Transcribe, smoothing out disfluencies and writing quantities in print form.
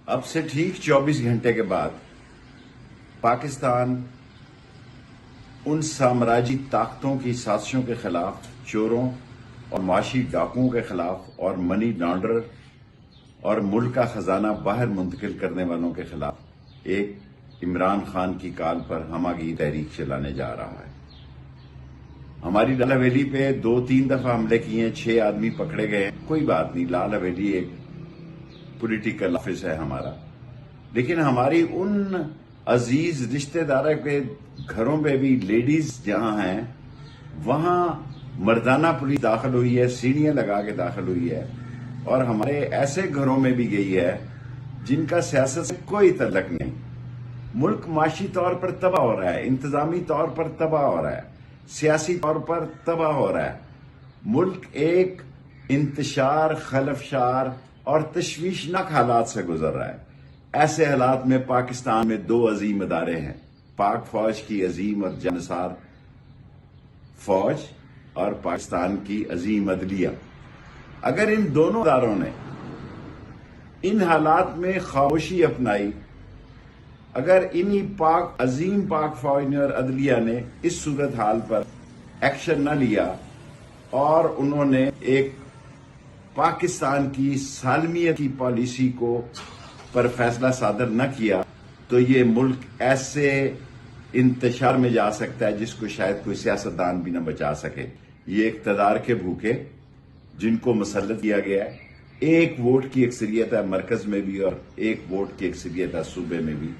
اب سے ٹھیک 24 گھنٹے کے بعد پاکستان ان سامراجی طاقتوں کی سازشوں کے خلاف، چوروں اور معاشی ڈاکوؤں کے خلاف اور منی لانڈرر اور ملک کا خزانہ باہر منتقل کرنے والوں کے خلاف ایک عمران خان کی کال پر ہمہ گیر تحریک چلانے جا رہا ہے۔ ہماری لال حویلی پہ 2-3 دفعہ حملے کیے ہیں، 6 آدمی پکڑے گئے ہیں۔ کوئی بات نہیں، لال حویلی ایک پولیٹیکل آفس ہے ہمارا، لیکن ہماری ان عزیز رشتہ داروں کے گھروں پہ بھی لیڈیز جہاں ہیں وہاں مردانہ پولیس داخل ہوئی ہے، سیڑھیاں لگا کے داخل ہوئی ہے، اور ہمارے ایسے گھروں میں بھی گئی ہے جن کا سیاست سے کوئی تعلق نہیں۔ ملک معاشی طور پر تباہ ہو رہا ہے، انتظامی طور پر تباہ ہو رہا ہے، سیاسی طور پر تباہ ہو رہا ہے۔ ملک ایک انتشار، خلفشار اور تشویشناک حالات سے گزر رہا ہے۔ ایسے حالات میں پاکستان میں 2 عظیم ادارے ہیں، پاک فوج کی عظیم اور جانثار فوج اور پاکستان کی عظیم عدلیہ۔ اگر ان دونوں اداروں نے ان حالات میں خاموشی اپنائی، اگر انہی عظیم پاک فوج نے اور عدلیہ نے اس صورتحال پر ایکشن نہ لیا اور انہوں نے ایک پاکستان کی سالمیت کی پالیسی پر فیصلہ صادر نہ کیا، تو یہ ملک ایسے انتشار میں جا سکتا ہے جس کو شاید کوئی سیاستدان بھی نہ بچا سکے۔ یہ اقتدار کے بھوکے جن کو مسلط کیا گیا ہے، 1 ووٹ کی اکثریت ہے مرکز میں بھی اور 1 ووٹ کی اکثریت ہے صوبے میں بھی،